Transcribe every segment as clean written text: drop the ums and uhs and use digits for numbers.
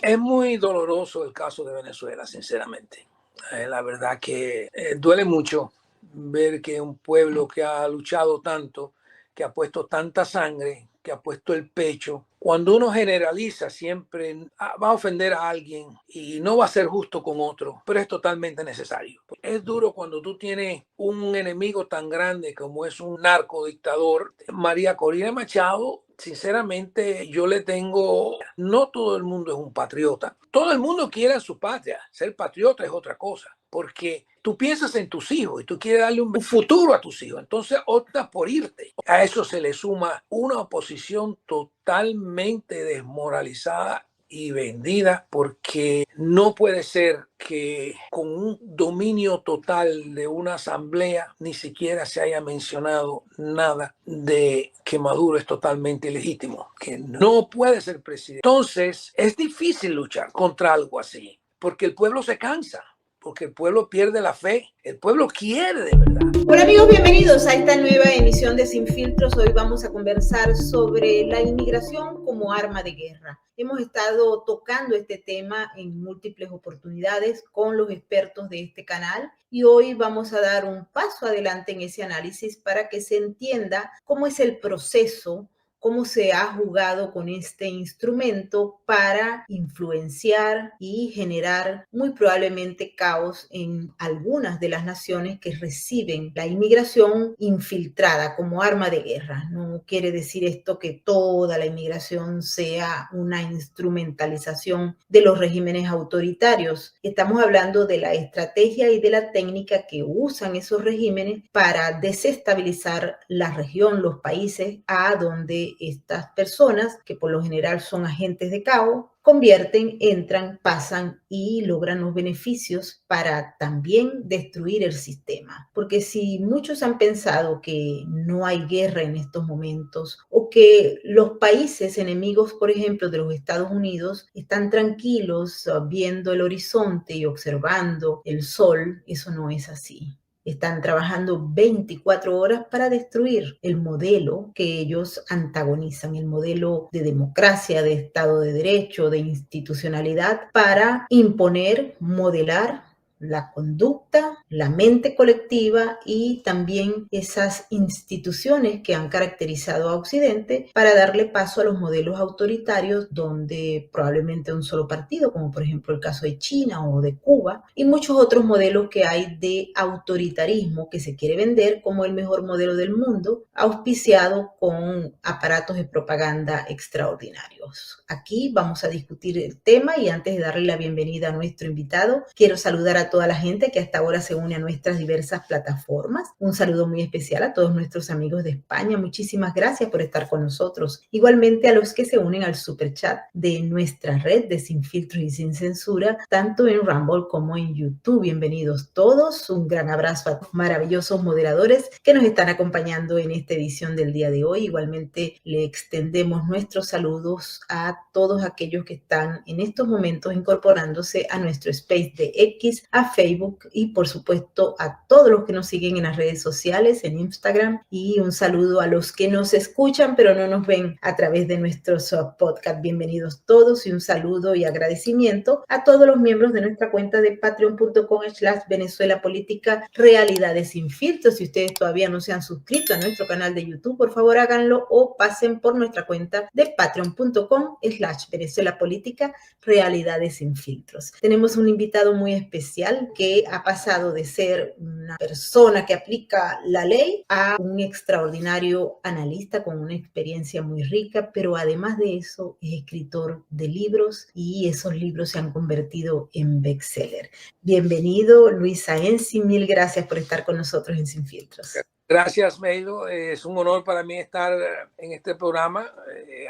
Es muy doloroso el caso de Venezuela, sinceramente. La verdad que duele mucho ver que un pueblo que ha luchado tanto, que ha puesto tanta sangre, que ha puesto el pecho, cuando uno generaliza siempre va a ofender a alguien y no va a ser justo con otro, pero es totalmente necesario. Es duro cuando tú tienes un enemigo tan grande como es un narcodictador. María Corina Machado, sinceramente, yo le tengo, no todo el mundo es un patriota. Todo el mundo quiere a su patria. Ser patriota es otra cosa, porque tú piensas en tus hijos y tú quieres darle un futuro a tus hijos. Entonces optas por irte. A eso se le suma una oposición totalmente desmoralizada y vendida, porque no puede ser que con un dominio total de una asamblea ni siquiera se haya mencionado nada de que Maduro es totalmente ilegítimo, que no puede ser presidente. Entonces es difícil luchar contra algo así, porque el pueblo se cansa, porque el pueblo pierde la fe, el pueblo quiere de verdad. Hola amigos, bienvenidos a esta nueva emisión de Sin Filtros. Hoy vamos a conversar sobre la inmigración como arma de guerra. Hemos estado tocando este tema en múltiples oportunidades con los expertos de este canal y hoy vamos a dar un paso adelante en ese análisis para que se entienda cómo es el proceso, cómo se ha jugado con este instrumento para influenciar y generar muy probablemente caos en algunas de las naciones que reciben la inmigración infiltrada como arma de guerra. No quiere decir esto que toda la inmigración sea una instrumentalización de los regímenes autoritarios. Estamos hablando de la estrategia y de la técnica que usan esos regímenes para desestabilizar la región, los países a donde estas personas, que por lo general son agentes de caos, convierten, entran, pasan y logran los beneficios para también destruir el sistema. Porque si muchos han pensado que no hay guerra en estos momentos o que los países enemigos, por ejemplo, de los Estados Unidos, están tranquilos viendo el horizonte y observando el sol, eso no es así. Están trabajando 24 horas para destruir el modelo que ellos antagonizan, el modelo de democracia, de Estado de Derecho, de institucionalidad, para imponer, modelar la conducta, la mente colectiva y también esas instituciones que han caracterizado a Occidente para darle paso a los modelos autoritarios donde probablemente un solo partido, como por ejemplo el caso de China o de Cuba, y muchos otros modelos que hay de autoritarismo que se quiere vender como el mejor modelo del mundo, auspiciado con aparatos de propaganda extraordinarios. Aquí vamos a discutir el tema y antes de darle la bienvenida a nuestro invitado, quiero saludar a toda la gente que hasta ahora se une a nuestras diversas plataformas. Un saludo muy especial a todos nuestros amigos de España. Muchísimas gracias por estar con nosotros. Igualmente a los que se unen al superchat de nuestra red de Sin Filtros y Sin Censura, tanto en Rumble como en YouTube. Bienvenidos todos. Un gran abrazo a los maravillosos moderadores que nos están acompañando en esta edición del día de hoy. Igualmente le extendemos nuestros saludos a todos aquellos que están en estos momentos incorporándose a nuestro space de X, a Facebook y por supuesto a todos los que nos siguen en las redes sociales, en Instagram, y un saludo a los que nos escuchan pero no nos ven a través de nuestros podcasts. Bienvenidos todos y un saludo y agradecimiento a todos los miembros de nuestra cuenta de patreon.com/Venezuela Política Realidades Sin Filtros. Si ustedes todavía no se han suscrito a nuestro canal de YouTube, por favor háganlo o pasen por nuestra cuenta de patreon.com/Venezuela Política Realidades Sin Filtros. Tenemos un invitado muy especial que ha pasado de ser una persona que aplica la ley a un extraordinario analista con una experiencia muy rica, pero además de eso es escritor de libros y esos libros se han convertido en bestseller. Bienvenido, Luis Saenzi, mil gracias por estar con nosotros en Sin Filtros. Gracias, Meido. Es un honor para mí estar en este programa.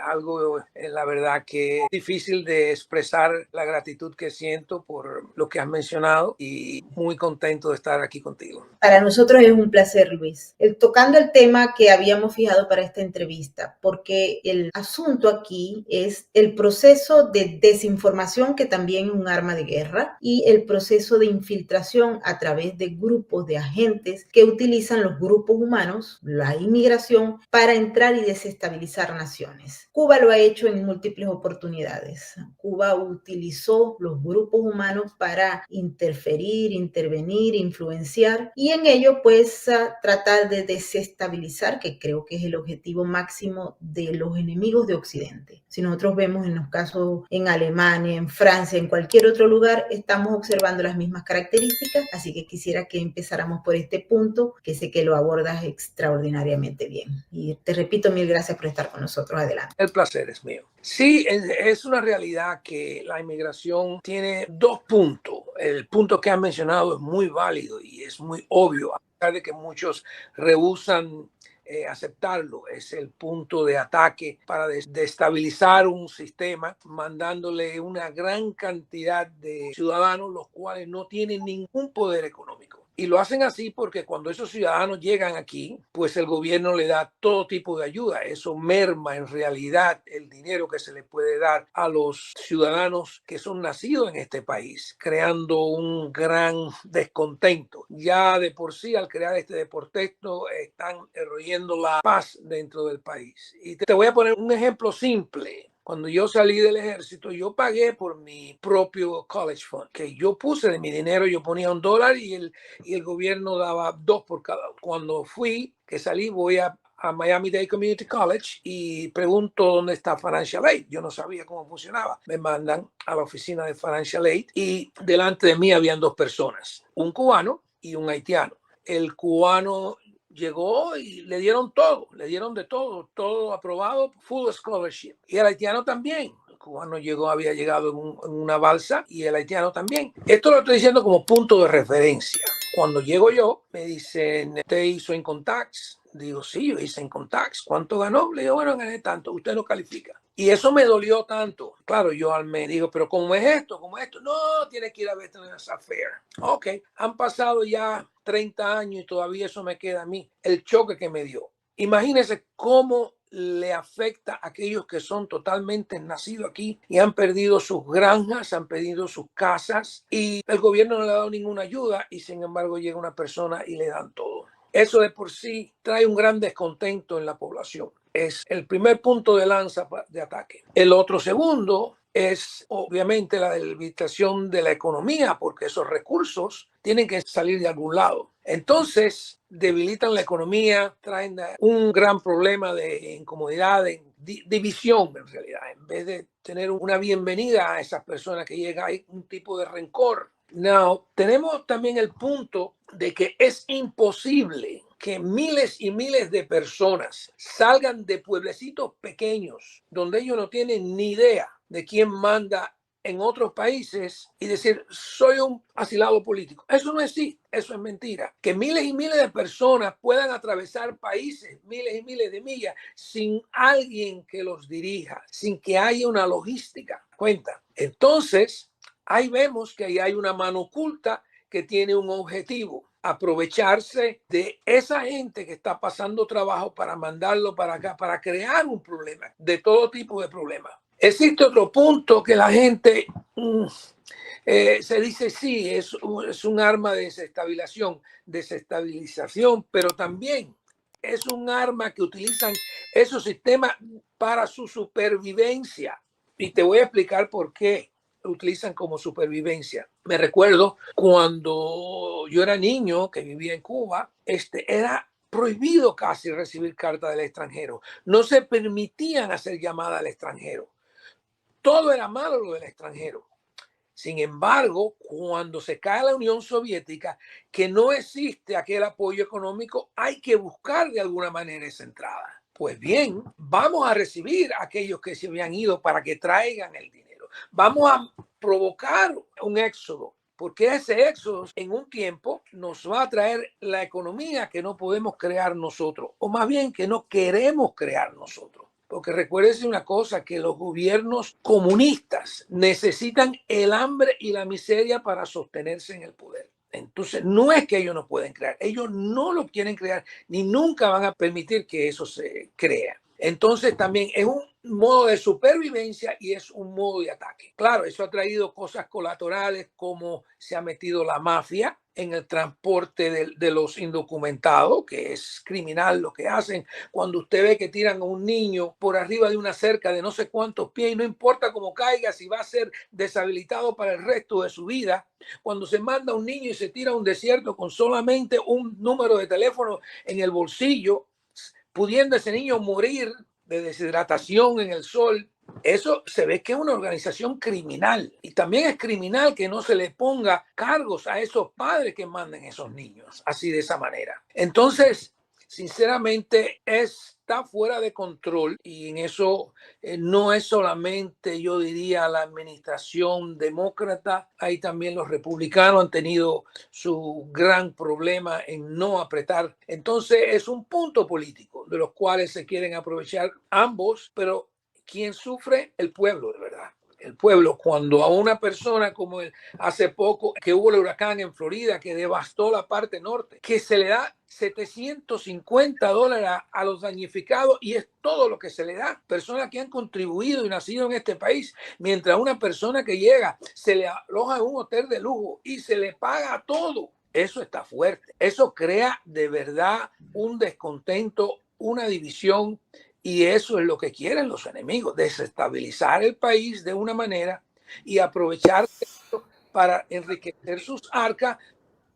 Algo, la verdad, que es difícil de expresar la gratitud que siento por lo que has mencionado y muy contento de estar aquí contigo. Para nosotros es un placer, Luis. Tocando el tema que habíamos fijado para esta entrevista, porque el asunto aquí es el proceso de desinformación, que también es un arma de guerra, y el proceso de infiltración a través de grupos de agentes que utilizan los grupos grupos humanos, la inmigración, para entrar y desestabilizar naciones. Cuba lo ha hecho en múltiples oportunidades. Cuba utilizó los grupos humanos para interferir, intervenir, influenciar y en ello pues tratar de desestabilizar, que creo que es el objetivo máximo de los enemigos de Occidente. Si nosotros vemos en los casos en Alemania, en Francia, en cualquier otro lugar, estamos observando las mismas características, así que quisiera que empezáramos por este punto, que sé que lo abordas extraordinariamente bien. Y te repito, mil gracias por estar con nosotros. Adelante. El placer es mío. Sí, es una realidad que la inmigración tiene dos puntos. El punto que han mencionado es muy válido y es muy obvio, a pesar de que muchos rehúsan aceptarlo. Es el punto de ataque para destabilizar un sistema, mandándole una gran cantidad de ciudadanos, los cuales no tienen ningún poder económico. Y lo hacen así porque cuando esos ciudadanos llegan aquí, pues el gobierno le da todo tipo de ayuda. Eso merma en realidad el dinero que se le puede dar a los ciudadanos que son nacidos en este país, creando un gran descontento. Ya de por sí, al crear este descontento, están eroyendo la paz dentro del país. Y te voy a poner un ejemplo simple. Cuando yo salí del ejército, yo pagué por mi propio college fund, que yo puse de mi dinero, yo ponía $1 y el gobierno daba 2 por cada uno. Cuando que salí, voy a Miami-Dade Community College y pregunto dónde está Financial Aid. Yo no sabía cómo funcionaba. Me mandan a la oficina de Financial Aid y delante de mí habían 2 personas, un cubano y un haitiano. El cubano llegó y le dieron todo, le dieron de todo, todo aprobado, full scholarship. Y el haitiano también. El cubano había llegado en una balsa y el haitiano también. Esto lo estoy diciendo como punto de referencia. Cuando llego yo, me dicen, ¿usted hizo income tax? Digo, sí, yo hice income tax. ¿Cuánto ganó? Le digo, bueno, gané tanto, usted no califica. Y eso me dolió tanto. Claro, yo me digo, pero ¿cómo es esto? ¿Cómo es esto? No, tiene que ir a Veterans Affairs. Ok, han pasado ya 30 años y todavía eso me queda a mí. El choque que me dio. Imagínense cómo le afecta a aquellos que son totalmente nacidos aquí y han perdido sus granjas, han perdido sus casas y el gobierno no le ha dado ninguna ayuda y sin embargo llega una persona y le dan todo. Eso de por sí trae un gran descontento en la población. Es el primer punto de lanza de ataque. El otro segundo es obviamente la debilitación de la economía, porque esos recursos tienen que salir de algún lado. Entonces, debilitan la economía, traen un gran problema de incomodidad, de división en realidad. En vez de tener una bienvenida a esas personas que llegan, hay un tipo de rencor. Now, tenemos también el punto de que es imposible que miles y miles de personas salgan de pueblecitos pequeños donde ellos no tienen ni idea de quién manda en otros países y decir, soy un asilado político. Eso no existe, eso es mentira. Que miles y miles de personas puedan atravesar países, miles y miles de millas, sin alguien que los dirija, sin que haya una logística. Cuenta. Entonces, ahí vemos que ahí hay una mano oculta que tiene un objetivo: aprovecharse de esa gente que está pasando trabajo para mandarlo para acá, para crear un problema, de todo tipo de problemas. Existe otro punto que la gente se dice, sí, es un arma de desestabilización, pero también es un arma que utilizan esos sistemas para su supervivencia. Y te voy a explicar por qué lo utilizan como supervivencia. Me recuerdo cuando yo era niño, que vivía en Cuba, era prohibido casi recibir cartas del extranjero. No se permitían hacer llamadas al extranjero. Todo era malo lo del extranjero. Sin embargo, cuando se cae la Unión Soviética, que no existe aquel apoyo económico, hay que buscar de alguna manera esa entrada. Pues bien, vamos a recibir a aquellos que se habían ido para que traigan el dinero. Vamos a provocar un éxodo, porque ese éxodo en un tiempo nos va a traer la economía que no podemos crear nosotros, o más bien que no queremos crear nosotros. Porque recuérdense una cosa, que los gobiernos comunistas necesitan el hambre y la miseria para sostenerse en el poder. Entonces, no es que ellos no pueden crear, ellos no lo quieren crear, ni nunca van a permitir que eso se crea. Entonces también es un modo de supervivencia y es un modo de ataque. Claro, eso ha traído cosas colaterales como se ha metido la mafia en el transporte de los indocumentados, que es criminal lo que hacen. Cuando usted ve que tiran a un niño por arriba de una cerca de no sé cuántos pies y no importa cómo caiga, si va a ser deshabilitado para el resto de su vida. Cuando se manda a un niño y se tira a un desierto con solamente un número de teléfono en el bolsillo, pudiendo ese niño morir de deshidratación en el sol, eso se ve que es una organización criminal. Y también es criminal que no se le ponga cargos a esos padres que manden esos niños así de esa manera. Entonces, sinceramente, está fuera de control y en eso no es solamente, yo diría, la administración demócrata, ahí también los republicanos han tenido su gran problema en no apretar. Entonces es un punto político de los cuales se quieren aprovechar ambos, pero ¿quién sufre? El pueblo, de verdad. El pueblo, cuando a una persona como hace poco que hubo el huracán en Florida que devastó la parte norte, que se le da $750 a los damnificados y es todo lo que se le da. Personas que han contribuido y nacido en este país, mientras una persona que llega se le aloja en un hotel de lujo y se le paga todo. Eso está fuerte. Eso crea de verdad un descontento, una división. Y eso es lo que quieren los enemigos, desestabilizar el país de una manera y aprovechar esto para enriquecer sus arcas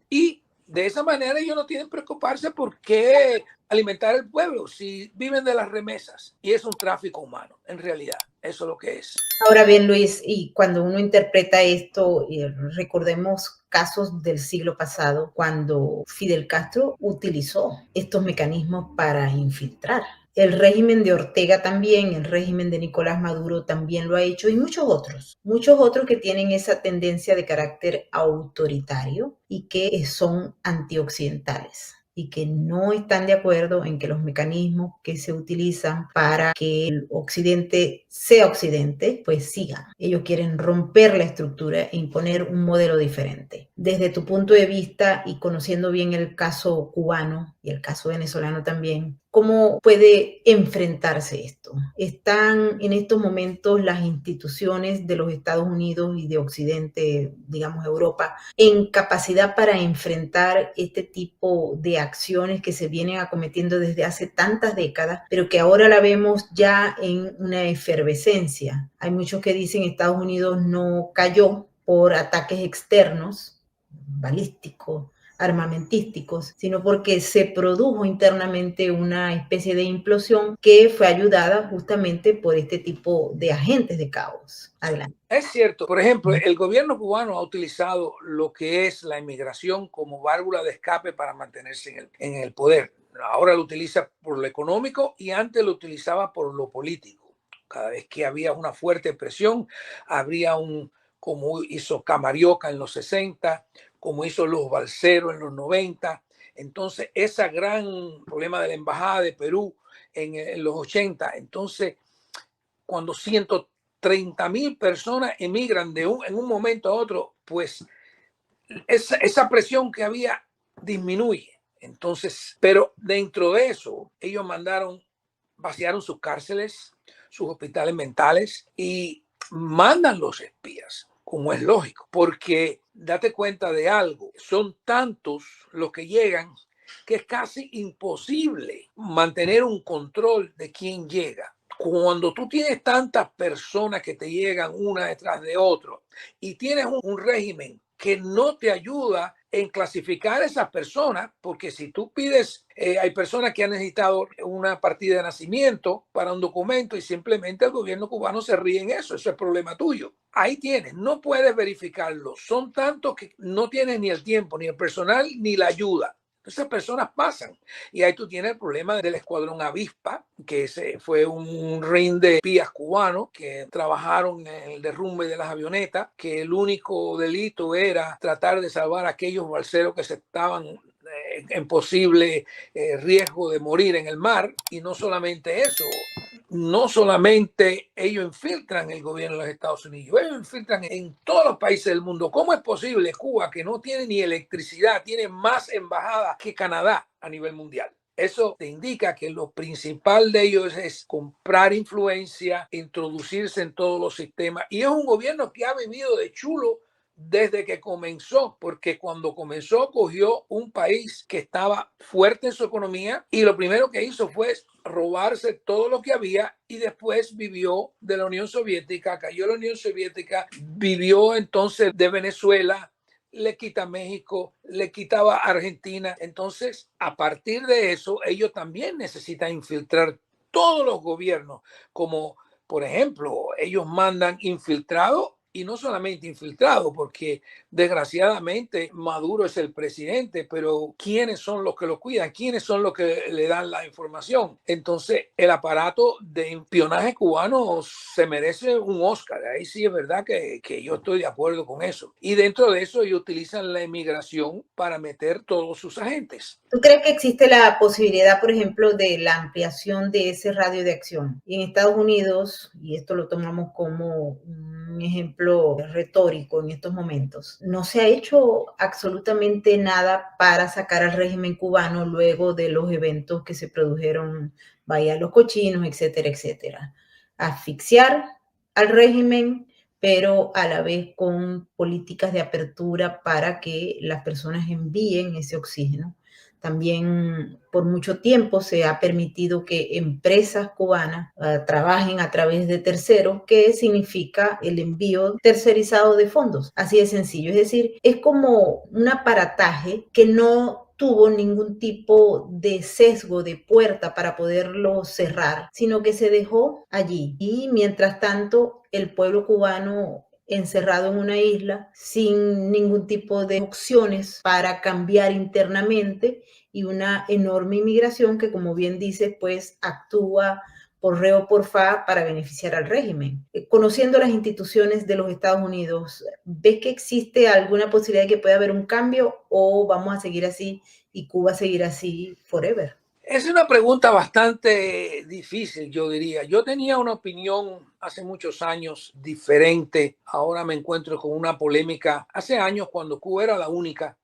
y de esa manera ellos no tienen que preocuparse por qué alimentar el pueblo si viven de las remesas y es un tráfico humano, en realidad, eso es lo que es. Ahora bien, Luis, y cuando uno interpreta esto, recordemos casos del siglo pasado, cuando Fidel Castro utilizó estos mecanismos para infiltrar. El régimen de Ortega también, el régimen de Nicolás Maduro también lo ha hecho y muchos otros que tienen esa tendencia de carácter autoritario y que son antioccidentales y que no están de acuerdo en que los mecanismos que se utilizan para que el occidente sea occidente, pues sigan. Ellos quieren romper la estructura e imponer un modelo diferente. Desde tu punto de vista y conociendo bien el caso cubano y el caso venezolano también, ¿cómo puede enfrentarse esto? ¿Están en estos momentos las instituciones de los Estados Unidos y de Occidente, digamos Europa, en capacidad para enfrentar este tipo de acciones que se vienen acometiendo desde hace tantas décadas, pero que ahora la vemos ya en una efervescencia? Hay muchos que dicen que Estados Unidos no cayó por ataques externos, balísticos, armamentísticos, sino porque se produjo internamente una especie de implosión que fue ayudada justamente por este tipo de agentes de caos. Adelante. Es cierto, por ejemplo, el gobierno cubano ha utilizado lo que es la inmigración como válvula de escape para mantenerse en el poder. Ahora lo utiliza por lo económico y antes lo utilizaba por lo político. Cada vez que había una fuerte presión, habría como hizo Camarioca en los 60, como hizo los Balseros en los 90. Entonces, ese gran problema de la Embajada de Perú en los 80. Entonces, cuando 130,000 personas emigran en un momento a otro, pues esa presión que había disminuye. Entonces, pero dentro de eso, ellos vaciaron sus cárceles, sus hospitales mentales y mandan los espías, como es lógico, porque date cuenta de algo, son tantos los que llegan que es casi imposible mantener un control de quién llega. Cuando tú tienes tantas personas que te llegan una detrás de otro y tienes un régimen que no te ayuda en clasificar a esas personas, porque si tú pides, hay personas que han necesitado una partida de nacimiento para un documento y simplemente el gobierno cubano se ríe en eso es problema tuyo. Ahí tienes, no puedes verificarlo. Son tantos que no tienes ni el tiempo, ni el personal, ni la ayuda. Esas personas pasan y ahí tú tienes el problema del escuadrón Avispa, que fue un ring de espías cubanos que trabajaron en el derrumbe de las avionetas, que el único delito era tratar de salvar a aquellos balseros que se estaban en posible riesgo de morir en el mar. Y no solamente eso, no solamente ellos infiltran el gobierno de los Estados Unidos, ellos infiltran en todos los países del mundo. ¿Cómo es posible Cuba, que no tiene ni electricidad, tiene más embajadas que Canadá a nivel mundial? Eso te indica que lo principal de ellos es comprar influencia, introducirse en todos los sistemas. Y es un gobierno que ha vivido de chulo desde que comenzó, porque cuando comenzó cogió un país que estaba fuerte en su economía y lo primero que hizo fue robarse todo lo que había y después vivió de la Unión Soviética, cayó la Unión Soviética, vivió entonces de Venezuela, le quita México, le quitaba Argentina. Entonces, a partir de eso, ellos también necesitan infiltrar todos los gobiernos, como por ejemplo, ellos mandan infiltrados y no solamente infiltrados, porque desgraciadamente Maduro es el presidente, pero ¿quiénes son los que lo cuidan? ¿Quiénes son los que le dan la información? Entonces, el aparato de espionaje cubano se merece un Oscar. Ahí sí es verdad que yo estoy de acuerdo con eso. Y dentro de eso, ellos utilizan la inmigración para meter todos sus agentes. ¿Tú crees que existe la posibilidad, por ejemplo, de la ampliación de ese radio de acción? Y en Estados Unidos, y esto lo tomamos como un ejemplo retórico en estos momentos, no se ha hecho absolutamente nada para sacar al régimen cubano luego de los eventos que se produjeron, vaya, los cochinos, etcétera, etcétera. Asfixiar al régimen, pero a la vez con políticas de apertura para que las personas envíen ese oxígeno. También por mucho tiempo se ha permitido que empresas cubanas trabajen a través de terceros, que significa el envío tercerizado de fondos. Así de sencillo. Es decir, es como un aparataje que no tuvo ningún tipo de sesgo de puerta para poderlo cerrar, sino que se dejó allí. Y mientras tanto, el pueblo cubano encerrado en una isla sin ningún tipo de opciones para cambiar internamente y una enorme inmigración que, como bien dice, pues actúa por re o por fa para beneficiar al régimen. Conociendo las instituciones de los Estados Unidos, ¿ves que existe alguna posibilidad de que pueda haber un cambio o vamos a seguir así y Cuba seguirá así forever? Es una pregunta bastante difícil, yo diría. Yo tenía una opinión hace muchos años diferente. Ahora me encuentro con una polémica. Hace años, cuando Cuba era la única,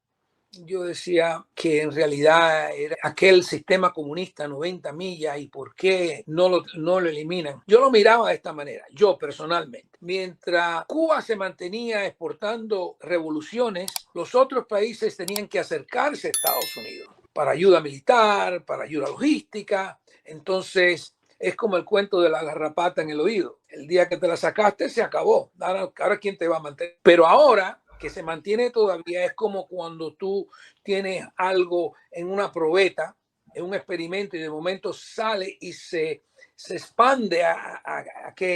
yo decía que en realidad era aquel sistema comunista 90 millas y por qué no lo eliminan. Yo lo miraba de esta manera, yo personalmente. Mientras Cuba se mantenía exportando revoluciones, los otros países tenían que acercarse a Estados Unidos para ayuda militar, para ayuda logística. Entonces, es como el cuento de la garrapata en el oído. El día que te la sacaste, se acabó. Ahora ¿quién te va a mantener? Pero ahora que se mantiene todavía es como cuando tú tienes algo en una probeta, en un experimento y de momento sale y se expande a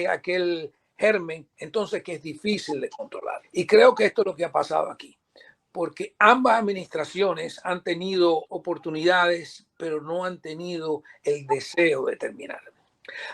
aquel germen, entonces que es difícil de controlar. Y creo que esto es lo que ha pasado aquí, porque ambas administraciones han tenido oportunidades, pero no han tenido el deseo de terminar.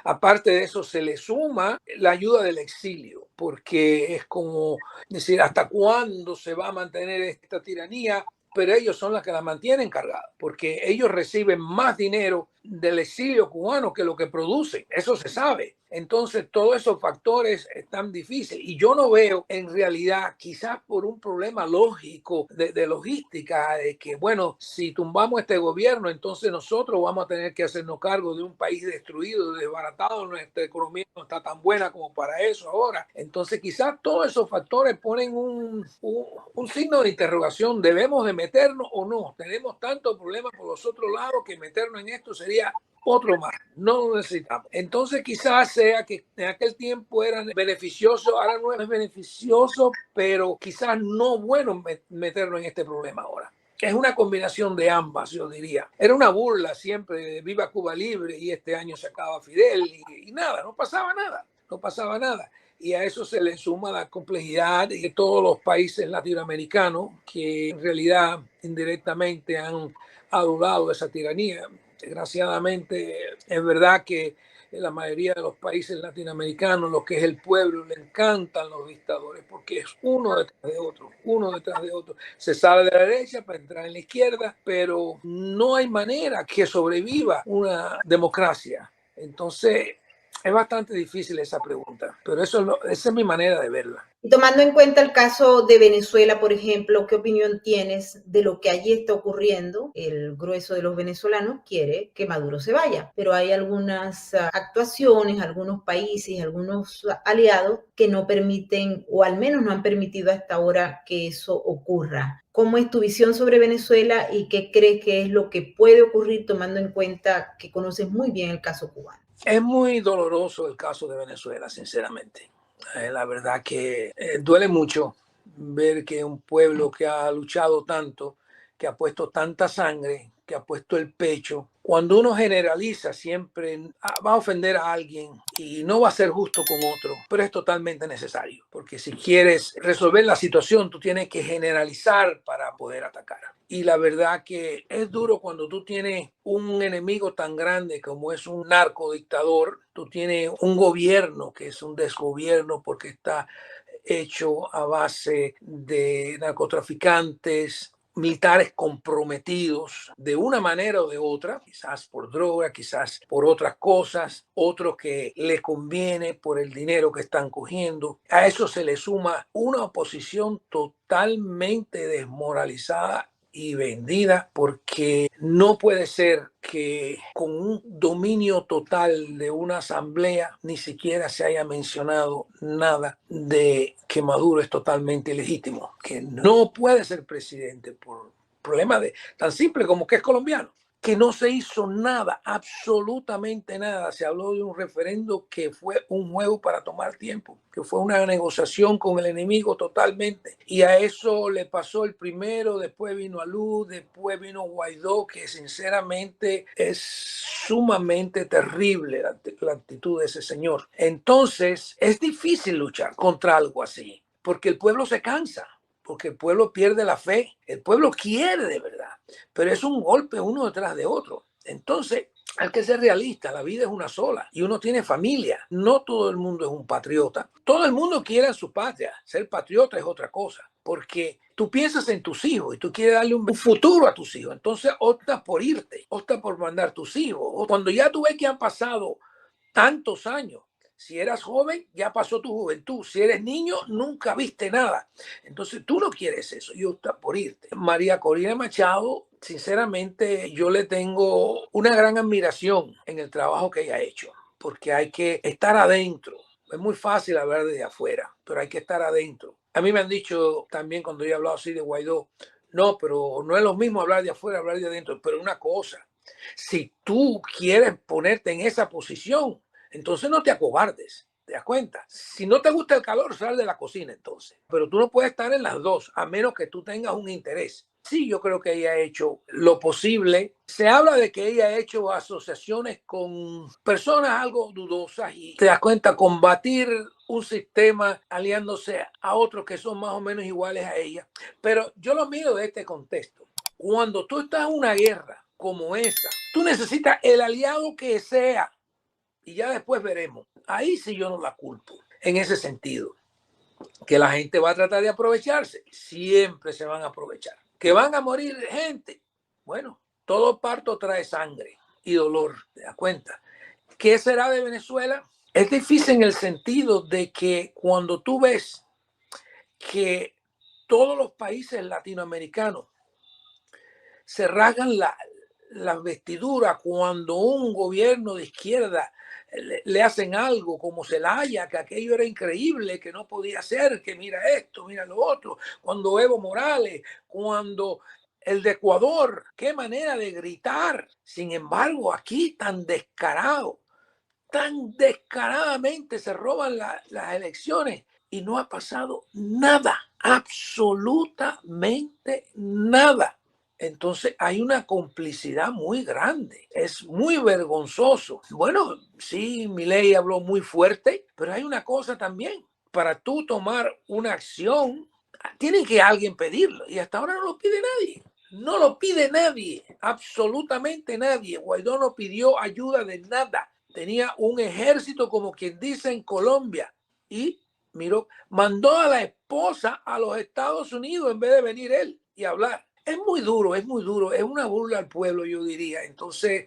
Aparte de eso, se le suma la ayuda del exilio, porque es como decir, ¿hasta cuándo se va a mantener esta tiranía? Pero ellos son los que la mantienen cargada, porque ellos reciben más dinero del exilio cubano que lo que producen. Eso se sabe. Entonces, todos esos factores están difíciles. Y yo no veo, en realidad, quizás por un problema lógico de logística, de que, bueno, si tumbamos este gobierno, entonces nosotros vamos a tener que hacernos cargo de un país destruido, desbaratado. Nuestra economía no está tan buena como para eso ahora. Entonces, quizás todos esos factores ponen un signo de interrogación. ¿Debemos de meternos o no? Tenemos tantos problemas por los otros lados que meternos en esto sería otro más, no lo necesitamos. Entonces quizás sea que en aquel tiempo era beneficioso, ahora no es beneficioso, pero quizás no bueno meternos en este problema ahora. Es una combinación de ambas, yo diría. Era una burla siempre de Viva Cuba Libre y este año se acaba Fidel y nada, no pasaba nada. Y a eso se le suma la complejidad de todos los países latinoamericanos que en realidad indirectamente han adorado esa tiranía. Desgraciadamente, es verdad que en la mayoría de los países latinoamericanos, lo que es el pueblo, le encantan los dictadores, porque es uno detrás de otro. Se sale de la derecha para entrar en la izquierda, pero no hay manera que sobreviva una democracia. Entonces, Es bastante difícil esa pregunta, pero esa es mi manera de verla. Y tomando en cuenta el caso de Venezuela, por ejemplo, ¿qué opinión tienes de lo que allí está ocurriendo? El grueso de los venezolanos quiere que Maduro se vaya, pero hay algunas actuaciones, algunos países, algunos aliados que no permiten, o al menos no han permitido hasta ahora que eso ocurra. ¿Cómo es tu visión sobre Venezuela y qué crees que es lo que puede ocurrir tomando en cuenta que conoces muy bien el caso cubano? Es muy doloroso el caso de Venezuela, sinceramente. La verdad que duele mucho ver que un pueblo que ha luchado tanto, que ha puesto tanta sangre, que ha puesto el pecho, cuando uno generaliza siempre va a ofender a alguien y no va a ser justo con otro, pero es totalmente necesario, porque si quieres resolver la situación, tú tienes que generalizar para poder atacar. Y la verdad que es duro cuando tú tienes un enemigo tan grande como es un narcodictador, tú tienes un gobierno que es un desgobierno porque está hecho a base de narcotraficantes, militares comprometidos de una manera o de otra, quizás por droga, quizás por otras cosas, otros que les conviene por el dinero que están cogiendo. A eso se le suma una oposición totalmente desmoralizada y vendida, porque no puede ser que con un dominio total de una asamblea ni siquiera se haya mencionado nada de que Maduro es totalmente ilegítimo, que no puede ser presidente por problema de tan simple como que es colombiano, que no se hizo nada, absolutamente nada. Se habló de un referendo que fue un juego para tomar tiempo, que fue una negociación con el enemigo totalmente. Y a eso le pasó el primero, después vino Alú, después vino Guaidó, que sinceramente es sumamente terrible la actitud de ese señor. Entonces, es difícil luchar contra algo así, porque el pueblo se cansa, porque el pueblo pierde la fe, el pueblo quiere de verdad, pero es un golpe uno detrás de otro. Entonces, hay que ser realista, la vida es una sola y uno tiene familia. No todo el mundo es un patriota. Todo el mundo quiere a su patria. Ser patriota es otra cosa, porque tú piensas en tus hijos y tú quieres darle un futuro a tus hijos. Entonces optas por irte, optas por mandar tus hijos. Cuando ya tú ves que han pasado tantos años, si eras joven, ya pasó tu juventud. Si eres niño, nunca viste nada. Entonces tú no quieres eso y optas por irte. María Corina Machado, sinceramente, yo le tengo una gran admiración en el trabajo que ella ha hecho, porque hay que estar adentro. Es muy fácil hablar desde afuera, pero hay que estar adentro. A mí me han dicho también cuando yo he hablado así de Guaidó, no, pero no es lo mismo hablar de afuera, hablar de adentro. Pero una cosa, si tú quieres ponerte en esa posición, entonces no te acobardes, ¿te das cuenta? Si no te gusta el calor, sal de la cocina entonces. Pero tú no puedes estar en las dos, a menos que tú tengas un interés. Sí, yo creo que ella ha hecho lo posible. Se habla de que ella ha hecho asociaciones con personas algo dudosas y te das cuenta, combatir un sistema aliándose a otros que son más o menos iguales a ella. Pero yo lo miro de este contexto. Cuando tú estás en una guerra como esa, tú necesitas el aliado que sea y ya después veremos. Ahí sí yo no la culpo en ese sentido. Que la gente va a tratar de aprovecharse, siempre se van a aprovechar. Que van a morir gente, bueno, todo parto trae sangre y dolor, ¿te das cuenta? ¿Qué será de Venezuela? Es difícil en el sentido de que cuando tú ves que todos los países latinoamericanos se rasgan las vestiduras cuando un gobierno de izquierda le hacen algo como Zelaya, que aquello era increíble, que no podía ser, que mira esto, mira lo otro, cuando Evo Morales, cuando el de Ecuador, qué manera de gritar. Sin embargo, aquí tan descarado, tan descaradamente se roban las elecciones y no ha pasado nada, absolutamente nada. Entonces hay una complicidad muy grande, es muy vergonzoso. Bueno, sí, Milei habló muy fuerte, pero hay una cosa también, para tú tomar una acción, tiene que alguien pedirlo y hasta ahora no lo pide nadie. No lo pide nadie, absolutamente nadie. Guaidó no pidió ayuda de nada. Tenía un ejército, como quien dice, en Colombia y miró, mandó a la esposa a los Estados Unidos en vez de venir él y hablar. Es muy duro, es una burla al pueblo, yo diría. Entonces,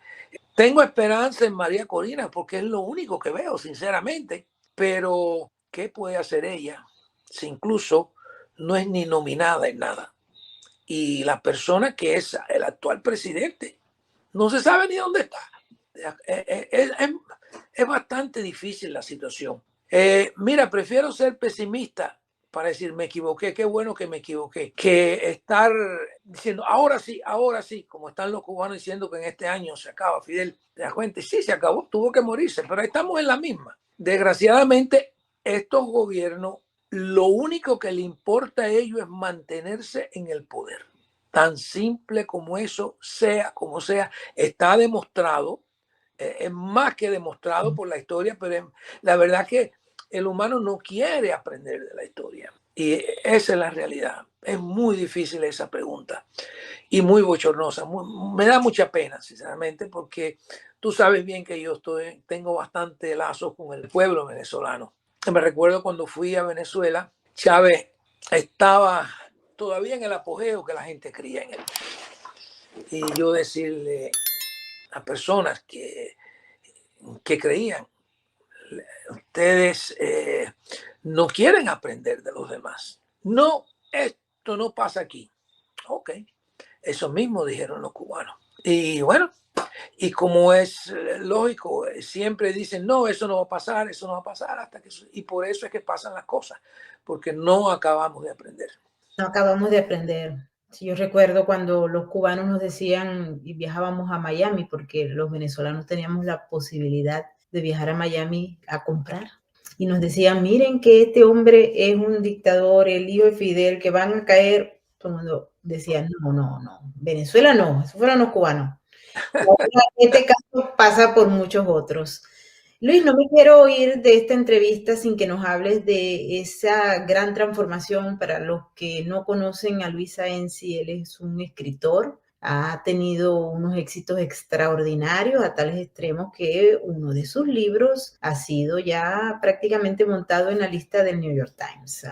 Tengo esperanza en María Corina porque es lo único que veo, sinceramente. Pero, ¿qué puede hacer ella si incluso no es ni nominada en nada? Y la persona que es el actual presidente no se sabe ni dónde está. Es bastante difícil la situación. Mira, prefiero ser pesimista para decir me equivoqué, qué bueno que me equivoqué, que estar diciendo ahora sí, como están los cubanos diciendo que en este año se acaba. Fidel, ¿te das cuenta? Sí, se acabó, tuvo que morirse, pero estamos en la misma. Desgraciadamente, estos gobiernos, lo único que le importa a ellos es mantenerse en el poder. Tan simple como eso, sea como sea, está demostrado, es más que demostrado por la historia, pero la verdad que el humano no quiere aprender de la historia. Y esa es la realidad. Es muy difícil esa pregunta y muy bochornosa. Me da mucha pena, sinceramente, porque tú sabes bien que yo tengo bastante lazos con el pueblo venezolano. Me recuerdo cuando fui a Venezuela, Chávez estaba todavía en el apogeo que la gente creía en él. Y yo decirle a personas que creían, ustedes no quieren aprender de los demás. No, esto no pasa aquí. Ok, eso mismo dijeron los cubanos. Y bueno, y como es lógico, siempre dicen, no, eso no va a pasar, eso no va a pasar, hasta que... Y por eso es que pasan las cosas, porque no acabamos de aprender. No acabamos de aprender. Sí, yo recuerdo cuando los cubanos nos decían y viajábamos a Miami, porque los venezolanos teníamos la posibilidad de viajar a Miami a comprar. Y nos decían, miren que este hombre es un dictador, el hijo de Fidel, que van a caer. Todo el mundo decía, no, Venezuela no, esos fueron los cubanos. En este caso pasa por muchos otros. Luis, no me quiero ir de esta entrevista sin que nos hables de esa gran transformación. Para los que no conocen a Luis Aenzi, él es un escritor, ha tenido unos éxitos extraordinarios a tales extremos que uno de sus libros ha sido ya prácticamente montado en la lista del New York Times.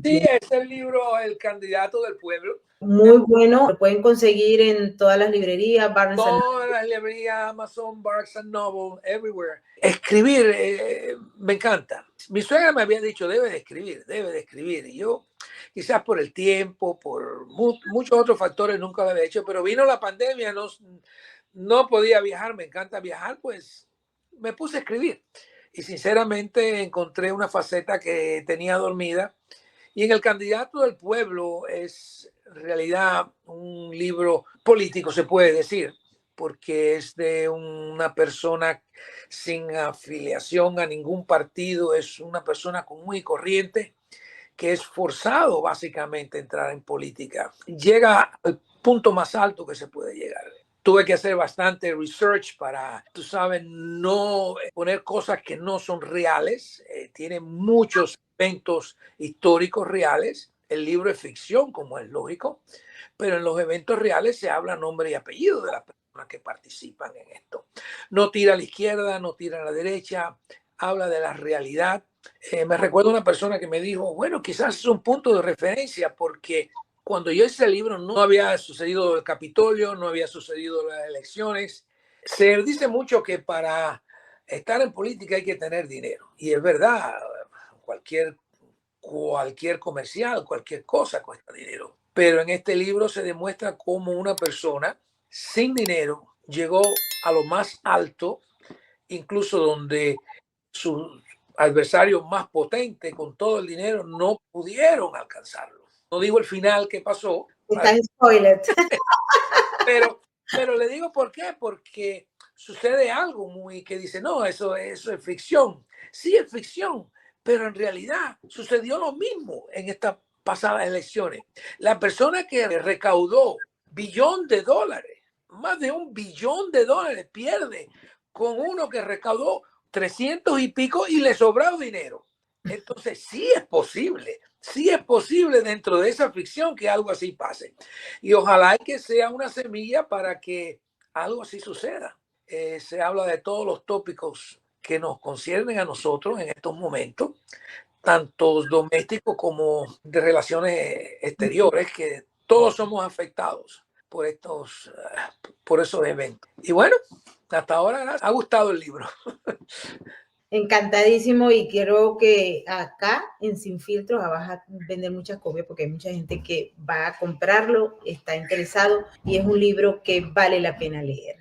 Sí, es el libro El candidato del pueblo. Muy bueno, lo pueden conseguir en todas las librerías, Barnes and Noble. Todas las librerías, Amazon, Barnes and Noble, everywhere. Escribir me encanta. Mi suegra me había dicho, debe de escribir. Y yo, quizás por el tiempo, por muchos otros factores, nunca lo había hecho, pero vino la pandemia, no podía viajar, me encanta viajar, pues me puse a escribir. Y sinceramente encontré una faceta que tenía dormida. Y en El candidato del pueblo es en realidad un libro político, se puede decir, porque es de una persona sin afiliación a ningún partido, es una persona común y corriente que es forzado básicamente a entrar en política. Llega al punto más alto que se puede llegar. Tuve que hacer bastante research para, tú sabes, no poner cosas que no son reales. Tiene muchos eventos históricos reales. El libro es ficción, como es lógico, pero en los eventos reales se habla nombre y apellido de las personas que participan en esto. No tira a la izquierda, no tira a la derecha, habla de la realidad. Me recuerdo una persona que me dijo, bueno, quizás es un punto de referencia porque cuando yo hice el libro no había sucedido el Capitolio, no había sucedido las elecciones. Se dice mucho que para estar en política hay que tener dinero. Y es verdad, cualquier comercial, cualquier cosa cuesta dinero. Pero en este libro se demuestra cómo una persona sin dinero llegó a lo más alto, incluso donde sus adversarios más potentes con todo el dinero no pudieron alcanzarlo. No digo el final que pasó. Está en spoiler. Pero le digo por qué, porque sucede algo muy que dice, no, eso es ficción. Sí, es ficción, pero en realidad sucedió lo mismo en estas pasadas elecciones. La persona que recaudó $1 billón, más de $1 billón, pierde con uno que recaudó 300 y pico y le sobró dinero. Entonces sí es posible dentro de esa ficción que algo así pase. Y ojalá que sea una semilla para que algo así suceda. Se habla de todos los tópicos que nos conciernen a nosotros en estos momentos, tanto domésticos como de relaciones exteriores, que todos somos afectados. por esos eventos. Y bueno, hasta ahora ha gustado el libro. Encantadísimo, y quiero que acá en Sin Filtros vas a vender muchas copias porque hay mucha gente que va a comprarlo, está interesado, y es un libro que vale la pena leer.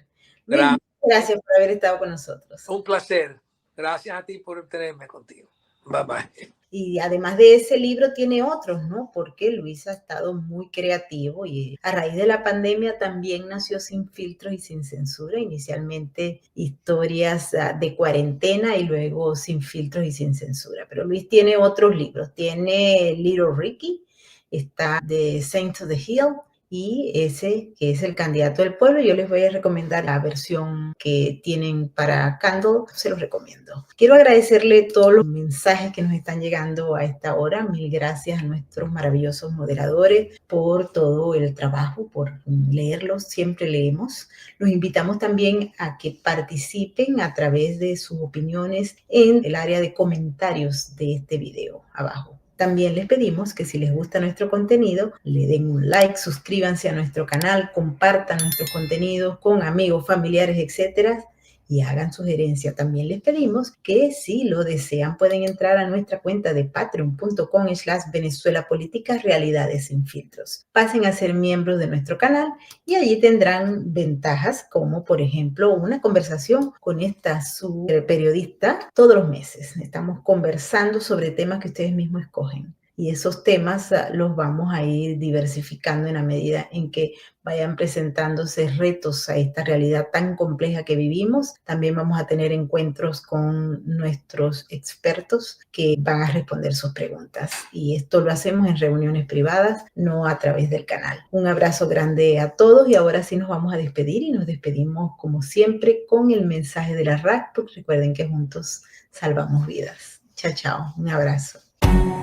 Luis, gracias por haber estado con nosotros. Un placer. Gracias a ti por tenerme contigo. Bye bye. Y además de ese libro tiene otros, ¿no? Porque Luis ha estado muy creativo y a raíz de la pandemia también nació Sin Filtros y Sin Censura. Inicialmente historias de cuarentena y luego Sin Filtros y Sin Censura. Pero Luis tiene otros libros. Tiene Little Ricky, está The Saint of the Hill, y ese que es El Candidato del Pueblo. Yo les voy a recomendar la versión que tienen para Kindle, se los recomiendo. Quiero agradecerle todos los mensajes que nos están llegando a esta hora. Mil gracias a nuestros maravillosos moderadores por todo el trabajo, por leerlos, siempre leemos. Los invitamos también a que participen a través de sus opiniones en el área de comentarios de este video abajo. También les pedimos que si les gusta nuestro contenido, le den un like, suscríbanse a nuestro canal, compartan nuestros contenidos con amigos, familiares, etcétera, y hagan sugerencias. También les pedimos que si lo desean pueden entrar a nuestra cuenta de patreon.com/Venezuela Políticas Realidades Sin Filtros. Pasen a ser miembros de nuestro canal y allí tendrán ventajas como, por ejemplo, una conversación con su periodista todos los meses. Estamos conversando sobre temas que ustedes mismos escogen. Y esos temas los vamos a ir diversificando en la medida en que vayan presentándose retos a esta realidad tan compleja que vivimos. También vamos a tener encuentros con nuestros expertos que van a responder sus preguntas. Y esto lo hacemos en reuniones privadas, no a través del canal. Un abrazo grande a todos y ahora sí nos vamos a despedir y nos despedimos como siempre con el mensaje de la RAC, porque recuerden que juntos salvamos vidas. Chao, chao. Un abrazo.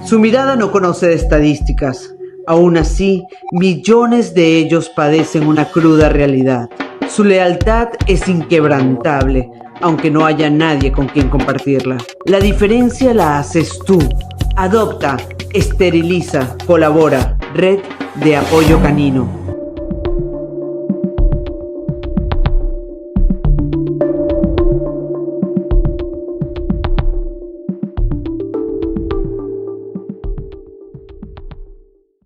Su mirada no conoce de estadísticas. Aún así, millones de ellos padecen una cruda realidad. Su lealtad es inquebrantable, aunque no haya nadie con quien compartirla. La diferencia la haces tú. Adopta, esteriliza, colabora. Red de Apoyo Canino.